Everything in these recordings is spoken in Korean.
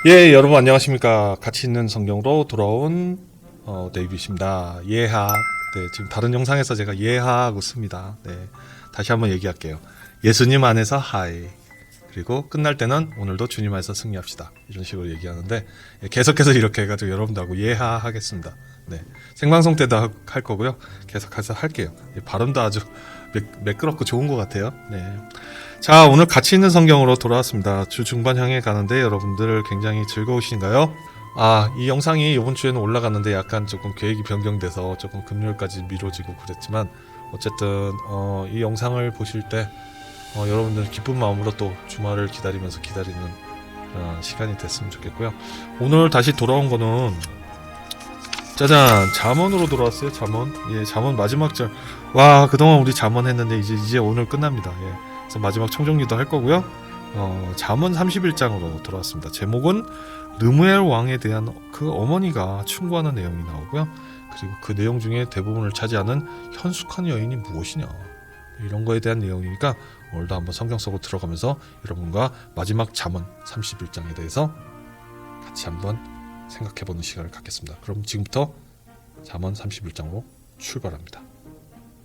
예, 여러분 안녕하십니까. 가치 있는 성경으로 돌아온 데이빗입니다. 예하. 네, 지금 다른 영상에서 제가 예하하고 씁니다. 네, 다시 한번 얘기할게요. 예수님 안에서 하이. 그리고 끝날 때는 오늘도 주님 안에서 승리합시다. 이런 식으로 얘기하는데 계속해서 이렇게 해가지고 여러분들하고 예하하겠습니다. 네, 생방송 때도 할 거고요. 계속해서 할게요. 발음도 아주 매끄럽고 좋은 것 같아요. 네. 자, 오늘 가치 있는 성경으로 돌아왔습니다. 주 중반 향해 가는데 여러분들 굉장히 즐거우신가요? 이 영상이 이번 주에는 올라갔는데 약간 조금 계획이 변경돼서 조금 금요일까지 미뤄지고 그랬지만 어쨌든 이 영상을 보실 때 여러분들 기쁜 마음으로 또 주말을 기다리면서 기다리는 시간이 됐으면 좋겠고요. 오늘 다시 돌아온 거는 짜잔, 잠언으로 돌아왔어요. 잠언. 예, 잠언 마지막 절. 와, 그동안 우리 잠언 했는데 이제 오늘 끝납니다. 예. 그래서 마지막 청정리도 할 거고요. 잠언 31장으로 돌아왔습니다. 제목은 르무엘 왕에 대한 그 어머니가 충고하는 내용이 나오고요. 그리고 그 내용 중에 대부분을 차지하는 현숙한 여인이 무엇이냐, 이런 거에 대한 내용이니까 오늘도 한번 성경 속으로 들어가면서 여러분과 마지막 잠언 31장에 대해서 같이 한번 생각해보는 시간을 갖겠습니다. 그럼 지금부터 잠언 31장으로 출발합니다.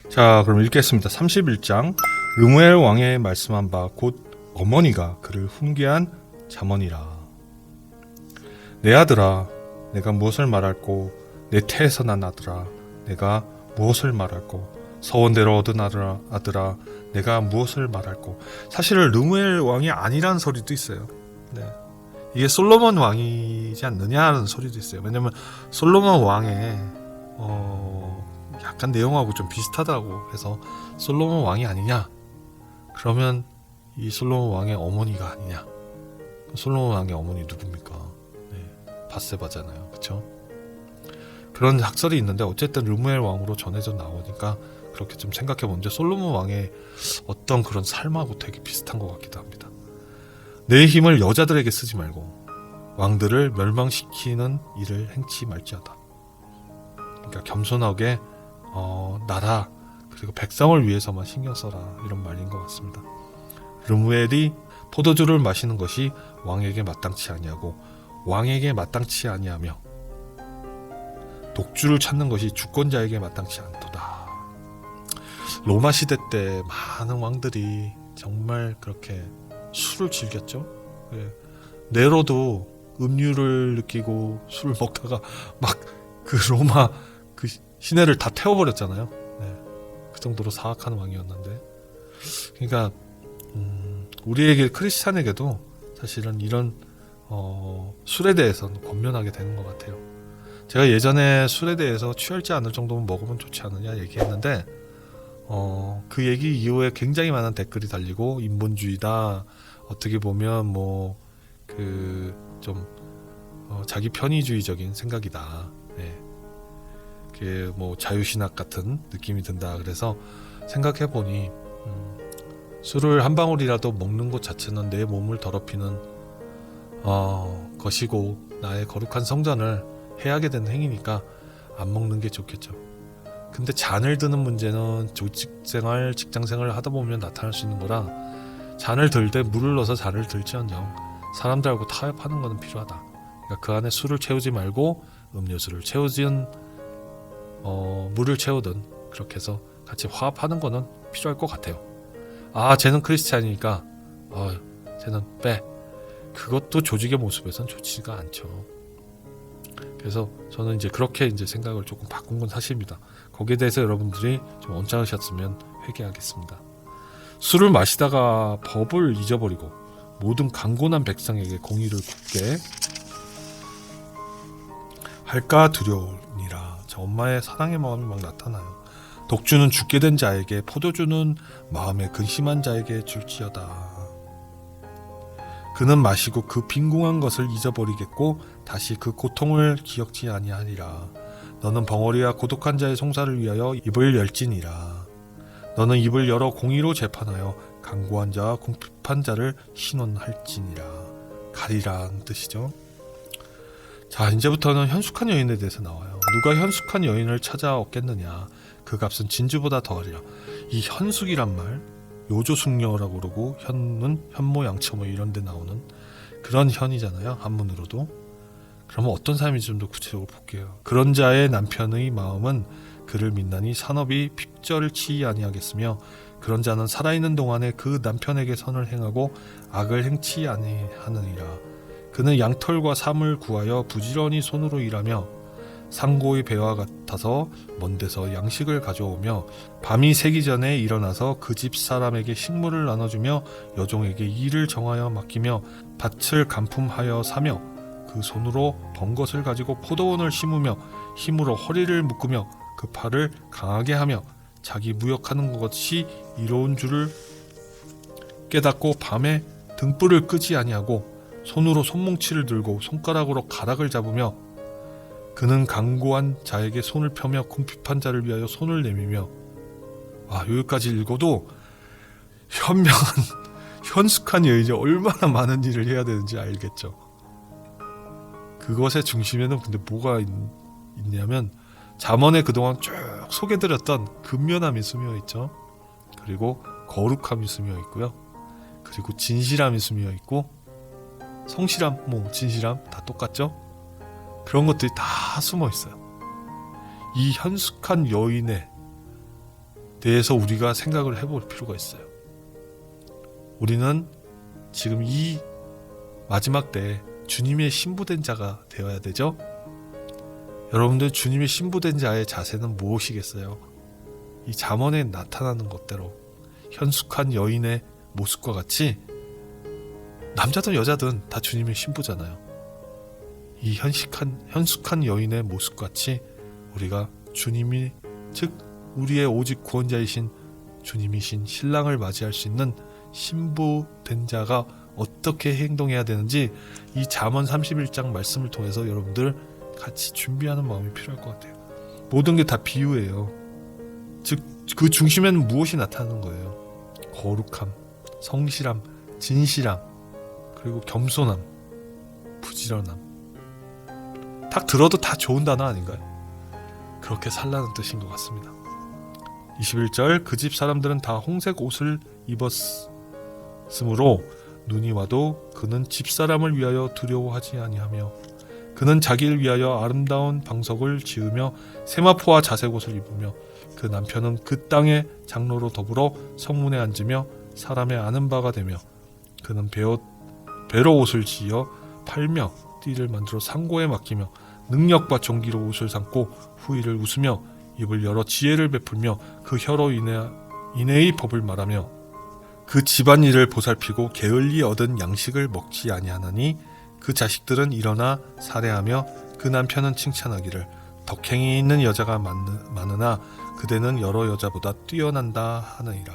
자, 그럼 읽겠습니다. 31장. 르무엘 왕의 말씀한 바 곧 어머니가 그를 훈계한 잠언이라. 내 아들아, 내가 무엇을 말할꼬? 내 태에서 난 아들아, 내가 무엇을 말할꼬? 서원대로 얻은 아들아, 내가 무엇을 말할꼬? 사실은 르무엘 왕이 아니라는 소리도 있어요. 네. 이게 솔로몬 왕이지 않느냐는 소리도 있어요. 왜냐면 솔로몬 왕의 약간 내용하고 좀 비슷하다고 해서 솔로몬 왕이 아니냐? 그러면 이 솔로몬 왕의 어머니가 아니냐? 솔로몬 왕의 어머니 누굽니까? 네, 밧세바잖아요, 그렇죠? 그런 학설이 있는데 어쨌든 르무엘 왕으로 전해져 나오니까 그렇게 좀 생각해 보는데 솔로몬 왕의 어떤 그런 삶하고 되게 비슷한 것 같기도 합니다. 내 힘을 여자들에게 쓰지 말고 왕들을 멸망시키는 일을 행치 말지어다. 그러니까 겸손하게 나라 그리고 백성을 위해서만 신경 써라, 이런 말인 것 같습니다. 르무엘이 포도주를 마시는 것이 왕에게 마땅치 아니하고 왕에게 마땅치 아니하며 독주를 찾는 것이 주권자에게 마땅치 않도다. 로마 시대 때 많은 왕들이 정말 그렇게 술을 즐겼죠. 예. 네로도 음유를 느끼고 술을 먹다가 막 그 로마 그 시내를 다 태워버렸잖아요. 네. 그 정도로 사악한 왕이었는데, 그러니까 우리에게, 크리스찬에게도 사실은 이런 술에 대해서는 권면하게 되는 것 같아요. 제가 예전에 술에 대해서 취하지 않을 정도면 먹으면 좋지 않느냐 얘기했는데 그 얘기 이후에 굉장히 많은 댓글이 달리고 인본주의다, 어떻게 보면 뭐 그 좀 자기 편의주의적인 생각이다, 네. 그게 뭐 자유신학 같은 느낌이 든다. 그래서 생각해 보니 술을 한 방울이라도 먹는 것 자체는 내 몸을 더럽히는 것이고 나의 거룩한 성전을 해하게 되는 행위니까 안 먹는 게 좋겠죠. 근데 잔을 드는 문제는 조직생활, 직장생활을 하다 보면 나타날 수 있는 거라, 잔을 들 때 물을 넣어서 잔을 들지언정 사람들하고 타협하는 것은 필요하다. 그러니까 그 안에 술을 채우지 말고 음료수를 채우든 물을 채우든 그렇게 해서 같이 화합하는 거는 필요할 것 같아요. 쟤는 크리스찬이니까 쟤는 빼. 그것도 조직의 모습에선 좋지가 않죠. 그래서 저는 이제 그렇게 이제 생각을 조금 바꾼 건 사실입니다. 거기에 대해서 여러분들이 좀 언짢으셨으면 회개하겠습니다. 술을 마시다가 법을 잊어버리고 모든 강곤한 백성에게 공의를 굳게 할까 두려우니라. 저 엄마의 사랑의 마음이 막 나타나요. 독주는 죽게 된 자에게, 포도주는 마음에 근심한 자에게 줄지어다. 그는 마시고 그 빈궁한 것을 잊어버리겠고 다시 그 고통을 기억지 아니하리라. 너는 벙어리와 고독한 자의 송사를 위하여 입을 열지니라. 너는 입을 열어 공의로 재판하여 강고한 자와 궁핍한 자를 신원할지니라. 가리라는 뜻이죠. 자, 이제부터는 현숙한 여인에 대해서 나와요. 누가 현숙한 여인을 찾아 얻겠느냐, 그 값은 진주보다 더하리라. 이 현숙이란 말, 요조숙녀라고 그러고 현은 현모양처 뭐 이런 데 나오는 그런 현이잖아요. 한문으로도. 그러면 어떤 사람인지 좀 더 구체적으로 볼게요. 그런 자의 남편의 마음은 그를 민나니 산업이 핍절을 치지 아니하겠으며 그런 자는 살아있는 동안에 그 남편에게 선을 행하고 악을 행치 아니하느니라. 그는 양털과 삼을 구하여 부지런히 손으로 일하며 상고의 배와 같아서 먼 데서 양식을 가져오며 밤이 새기 전에 일어나서 그 집 사람에게 식물을 나눠주며 여종에게 일을 정하여 맡기며 밭을 간품하여 사며 그 손으로 번 것을 가지고 포도원을 심으며 힘으로 허리를 묶으며 그 팔을 강하게 하며 자기 무역하는 것이 이로운 줄을 깨닫고 밤에 등불을 끄지 아니하고 손으로 손뭉치를 들고 손가락으로 가락을 잡으며 그는 강고한 자에게 손을 펴며 궁핍한 자를 위하여 손을 내밀며 여기까지 읽어도 현명한 현숙한 여인이 얼마나 많은 일을 해야 되는지 알겠죠. 그것의 중심에는 근데 뭐가 있냐면 잠언에 그동안 쭉 소개드렸던 근면함이 스며 있죠. 그리고 거룩함이 스며 있고요. 그리고 진실함이 스며 있고 성실함, 진실함 다 똑같죠. 그런 것들이 다 숨어 있어요. 이 현숙한 여인에 대해서 우리가 생각을 해볼 필요가 있어요. 우리는 지금 이 마지막 때에 주님의 신부된 자가 되어야 되죠. 여러분들 주님의 신부된 자의 자세는 무엇이겠어요? 이 잠언에 나타나는 것대로 현숙한 여인의 모습과 같이 남자든 여자든 다 주님의 신부잖아요. 이 현숙한 여인의 모습같이 우리가 주님이 즉 우리의 오직 구원자이신 주님이신 신랑을 맞이할 수 있는 신부된 자가 어떻게 행동해야 되는지 이 잠언 31장 말씀을 통해서 여러분들 같이 준비하는 마음이 필요할 것 같아요. 모든 게 다 비유예요. 즉 그 중심에는 무엇이 나타나는 거예요? 거룩함, 성실함, 진실함, 그리고 겸손함, 부지런함. 딱 들어도 다 좋은 단어 아닌가요? 그렇게 살라는 뜻인 것 같습니다. 21절 그 집 사람들은 다 홍색 옷을 입었으므로 눈이 와도 그는 집사람을 위하여 두려워하지 아니하며 그는 자기를 위하여 아름다운 방석을 지으며 세마포와 자색옷을 입으며 그 남편은 그 땅의 장로로 더불어 성문에 앉으며 사람의 아는 바가 되며 그는 배로 옷을 지어 팔며 띠를 만들어 상고에 맡기며 능력과 종기로 옷을 삼고 후일을 웃으며 입을 열어 지혜를 베풀며 그 혀로 인해의 법을 말하며 그 집안일을 보살피고 게을리 얻은 양식을 먹지 아니하나니 그 자식들은 일어나 살해하며 그 남편은 칭찬하기를 덕행이 있는 여자가 많으나 그대는 여러 여자보다 뛰어난다 하느니라.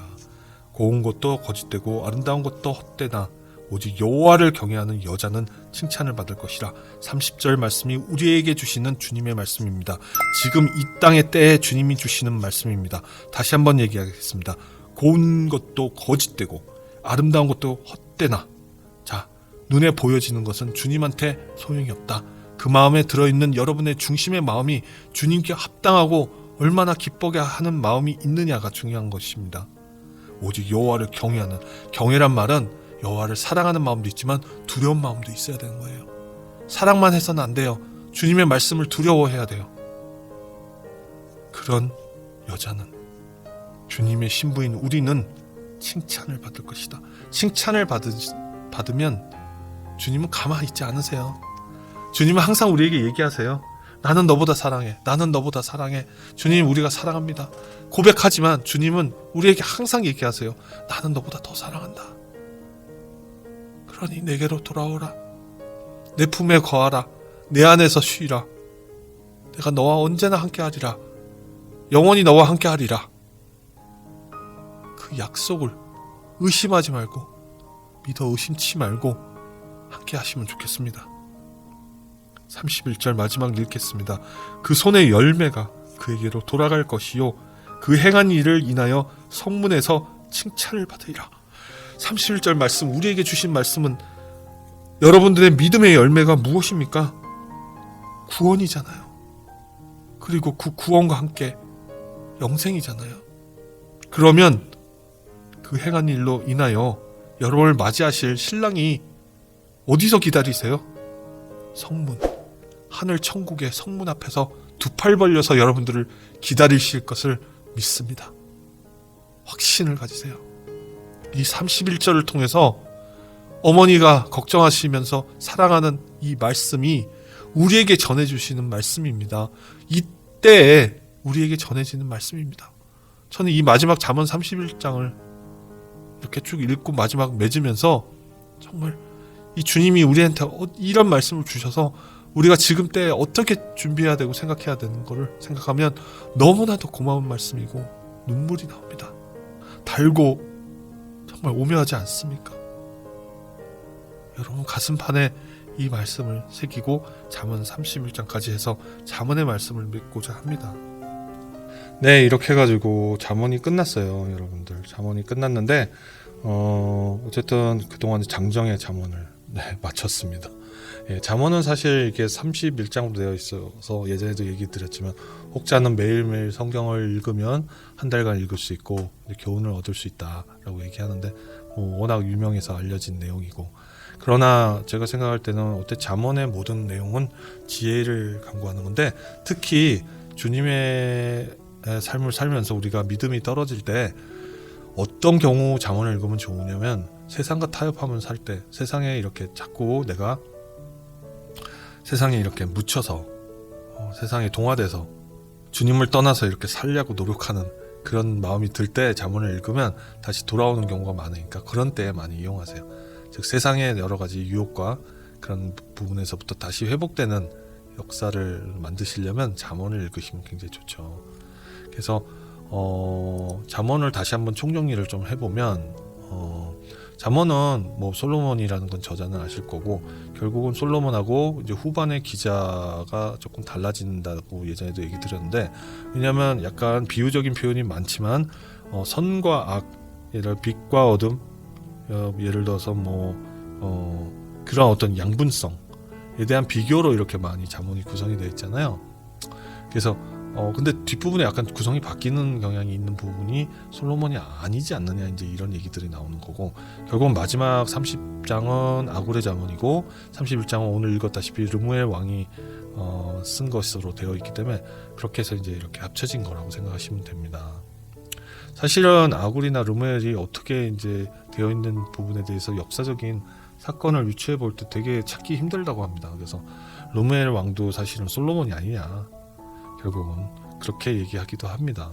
고운 것도 거짓되고 아름다운 것도 헛되나 오직 여호와를 경외하는 여자는 칭찬을 받을 것이라. 30절 말씀이 우리에게 주시는 주님의 말씀입니다. 지금 이 땅의 때에 주님이 주시는 말씀입니다. 다시 한번 얘기하겠습니다. 고운 것도 거짓되고 아름다운 것도 헛되나 자, 눈에 보여지는 것은 주님한테 소용이 없다. 그 마음에 들어있는 여러분의 중심의 마음이 주님께 합당하고 얼마나 기쁘게 하는 마음이 있느냐가 중요한 것입니다. 오직 여호와를 경외하는, 경외란 말은 여호와를 사랑하는 마음도 있지만 두려운 마음도 있어야 되는 거예요. 사랑만 해서는 안 돼요. 주님의 말씀을 두려워해야 돼요. 그런 여자는, 주님의 신부인 우리는 칭찬을 받을 것이다. 칭찬을 받으면 주님은 가만히 있지 않으세요. 주님은 항상 우리에게 얘기하세요. 나는 너보다 사랑해. 나는 너보다 사랑해. 주님, 우리가 사랑합니다. 고백하지만 주님은 우리에게 항상 얘기하세요. 나는 너보다 더 사랑한다. 그러니 내게로 돌아오라. 내 품에 거하라. 내 안에서 쉬라. 내가 너와 언제나 함께하리라. 영원히 너와 함께하리라. 그 약속을 의심하지 말고, 믿어 의심치 말고 함께 하시면 좋겠습니다. 31절 마지막 읽겠습니다. 그 손의 열매가 그에게로 돌아갈 것이요 그 행한 일을 인하여 성문에서 칭찬을 받으리라. 31절 말씀, 우리에게 주신 말씀은 여러분들의 믿음의 열매가 무엇입니까? 구원이잖아요. 그리고 그 구원과 함께 영생이잖아요. 그러면 그 행한 일로 인하여 여러분을 맞이하실 신랑이 어디서 기다리세요? 성문, 하늘 천국의 성문 앞에서 두 팔 벌려서 여러분들을 기다리실 것을 믿습니다. 확신을 가지세요. 이 31절을 통해서 어머니가 걱정하시면서 사랑하는 이 말씀이 우리에게 전해주시는 말씀입니다. 이때에 우리에게 전해지는 말씀입니다. 저는 이 마지막 잠언 31장을 이렇게 쭉 읽고 마지막 맺으면서 정말 이 주님이 우리한테 이런 말씀을 주셔서 우리가 지금 때에 어떻게 준비해야 되고 생각해야 되는 거를 생각하면 너무나도 고마운 말씀이고 눈물이 나옵니다. 달고 정말 오묘하지 않습니까? 여러분 가슴판에 이 말씀을 새기고 잠언 31장까지 해서 잠언의 말씀을 맺고자 합니다. 네, 이렇게 해가지고 잠언이 끝났어요, 여러분들. 잠언이 끝났는데 어쨌든 그동안 장정의 잠언을 마쳤습니다. 예, 잠언은 사실 이게 31장으로 되어 있어서 예전에도 얘기 드렸지만 혹자는 매일매일 성경을 읽으면 한 달간 읽을 수 있고 교훈을 얻을 수 있다라고 얘기하는데 워낙 유명해서 알려진 내용이고, 그러나 제가 생각할 때는 어때 잠언의 모든 내용은 지혜를 강구하는 건데, 특히 주님의 삶을 살면서 우리가 믿음이 떨어질 때 어떤 경우 잠언을 읽으면 좋으냐면, 세상과 타협하면 살 때, 세상에 이렇게 자꾸 내가 세상에 이렇게 묻혀서 세상에 동화돼서 주님을 떠나서 이렇게 살려고 노력하는 그런 마음이 들 때 잠언을 읽으면 다시 돌아오는 경우가 많으니까 그런 때에 많이 이용하세요. 즉 세상의 여러 가지 유혹과 그런 부분에서부터 다시 회복되는 역사를 만드시려면 잠언을 읽으시면 굉장히 좋죠. 그래서 잠언을 다시 한번 총정리를 좀 해보면 잠언은 뭐 솔로몬이라는 건 저자는 아실 거고, 결국은 솔로몬하고 이제 후반의 기자가 조금 달라진다고 예전에도 얘기 드렸는데, 왜냐하면 약간 비유적인 표현이 많지만 선과 악, 예를 들어 빛과 어둠, 예를 들어서 그런 어떤 양분성에 대한 비교로 이렇게 많이 잠언이 구성이 되어 있잖아요. 그래서 근데 뒷부분에 약간 구성이 바뀌는 경향이 있는 부분이 솔로몬이 아니지 않느냐, 이제 이런 얘기들이 나오는 거고, 결국은 마지막 30장은 아굴의 잠언이고 31장은 오늘 읽었다시피 르무엘 왕이 쓴 것으로 되어 있기 때문에 그렇게 해서 이제 이렇게 합쳐진 거라고 생각하시면 됩니다. 사실은 아굴이나 르무엘이 어떻게 이제 되어 있는 부분에 대해서 역사적인 사건을 유추해 볼 때 되게 찾기 힘들다고 합니다. 그래서 르무엘 왕도 사실은 솔로몬이 아니냐, 결국은 그렇게 얘기하기도 합니다.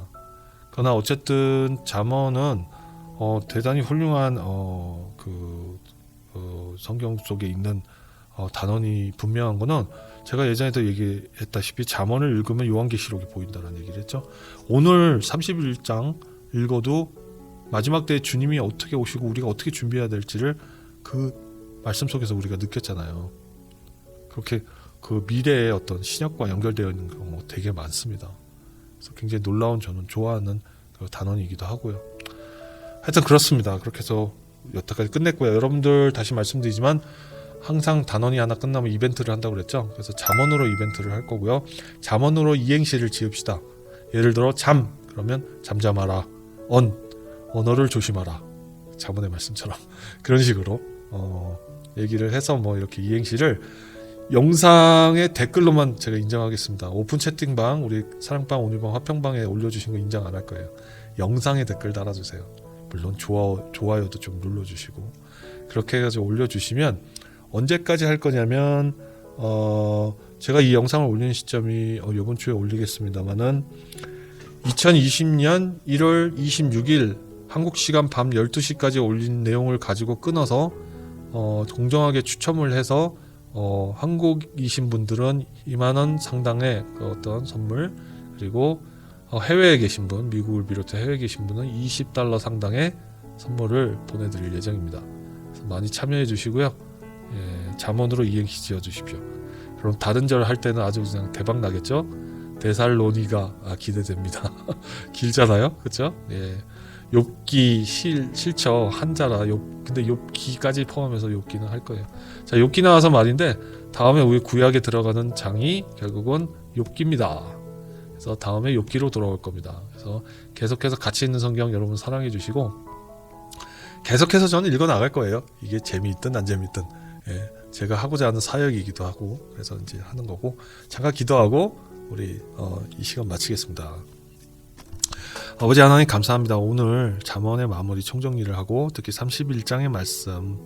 그러나 어쨌든 잠언은 대단히 훌륭한 성경 속에 있는 단언이 분명한 거는, 제가 예전에도 얘기했다시피 잠언을 읽으면 요한계시록이 보인다는 얘기를 했죠. 오늘 31장 읽어도 마지막 때에 주님이 어떻게 오시고 우리가 어떻게 준비해야 될지를 그 말씀 속에서 우리가 느꼈잖아요. 그렇게 그 미래의 어떤 신약과 연결되어 있는 경우 되게 많습니다. 그래서 굉장히 놀라운, 저는 좋아하는 그 단원이기도 하고요. 하여튼 그렇습니다. 그렇게 해서 여태까지 끝냈고요. 여러분들 다시 말씀드리지만 항상 단원이 하나 끝나면 이벤트를 한다고 그랬죠. 그래서 잠언으로 이벤트를 할 거고요. 잠언으로 이행시를 지읍시다. 예를 들어 잠, 그러면 잠잠하라. 언어를 조심하라. 잠언의 말씀처럼 그런 식으로 얘기를 해서 이렇게 이행시를 영상의 댓글로만 제가 인정하겠습니다. 오픈 채팅방, 우리 사랑방, 온유방, 화평방에 올려주신 거 인정 안 할 거예요. 영상에 댓글 달아주세요. 물론 좋아요도 좀 눌러주시고, 그렇게 해가지고 올려주시면 언제까지 할 거냐면 제가 이 영상을 올리는 시점이 이번 주에 올리겠습니다만은 2020년 1월 26일 한국 시간 밤 12시까지 올린 내용을 가지고 끊어서 공정하게 추첨을 해서 한국이신 분들은 2만원 상당의 그 어떤 선물, 그리고 해외에 계신 분, 미국을 비롯해 해외에 계신 분은 $20 상당의 선물을 보내드릴 예정입니다. 그래서 많이 참여해 주시고요. 예, 잠언으로 이행시 지어 주십시오. 그럼 다른 절 할 때는 아주 그냥 대박 나겠죠? 데살로니가 기대됩니다. 길잖아요, 그렇죠? 예. 욥기 실처 한자라 근데 욥기까지 포함해서 욥기는 할 거예요. 자, 욥기 나와서 말인데 다음에 우리 구약에 들어가는 장이 결국은 욥기입니다. 그래서 다음에 욥기로 돌아올 겁니다. 그래서 계속해서 같이 있는 성경 여러분 사랑해 주시고 계속해서 저는 읽어 나갈 거예요. 이게 재미있든 안 재미있든. 예. 제가 하고자 하는 사역이기도 하고 그래서 이제 하는 거고 잠깐 기도하고 우리 이 시간 마치겠습니다. 아버지 하나님 감사합니다. 오늘 잠언의 마무리 총정리를 하고 특히 31장의 말씀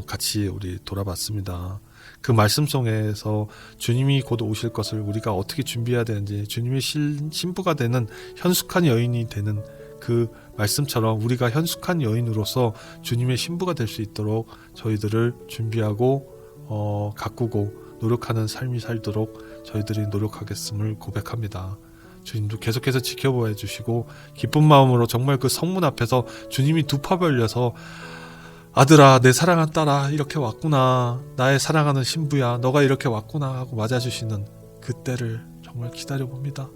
같이 우리 돌아봤습니다. 그 말씀 속에서 주님이 곧 오실 것을 우리가 어떻게 준비해야 되는지 주님의 신부가 되는 현숙한 여인이 되는 그 말씀처럼 우리가 현숙한 여인으로서 주님의 신부가 될 수 있도록 저희들을 준비하고 가꾸고 노력하는 삶이 살도록 저희들이 노력하겠음을 고백합니다. 주님도 계속해서 지켜보아 주시고 기쁜 마음으로 정말 그 성문 앞에서 주님이 두 팔 벌려서 아들아 내 사랑한 딸아 이렇게 왔구나 나의 사랑하는 신부야 너가 이렇게 왔구나 하고 맞아주시는 그때를 정말 기다려봅니다.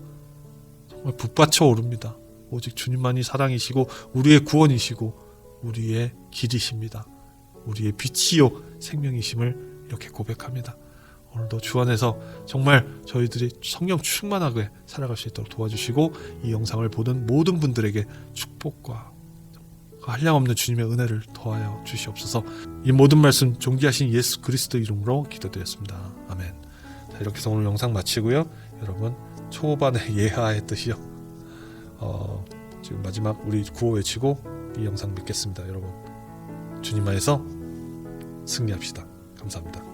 정말 북받쳐 오릅니다. 오직 주님만이 사랑이시고 우리의 구원이시고 우리의 길이십니다. 우리의 빛이요 생명이심을 이렇게 고백합니다. 오늘도 주 안에서 정말 저희들이 성령 충만하게 살아갈 수 있도록 도와주시고 이 영상을 보는 모든 분들에게 축복과 한량없는 주님의 은혜를 더하여 주시옵소서. 이 모든 말씀 존귀하신 예수 그리스도 이름으로 기도드렸습니다. 아멘. 자, 이렇게 해서 오늘 영상 마치고요. 여러분 초반에 예하했듯이요. 지금 마지막 우리 구호 외치고 이 영상 믿겠습니다. 여러분 주님 안에서 승리합시다. 감사합니다.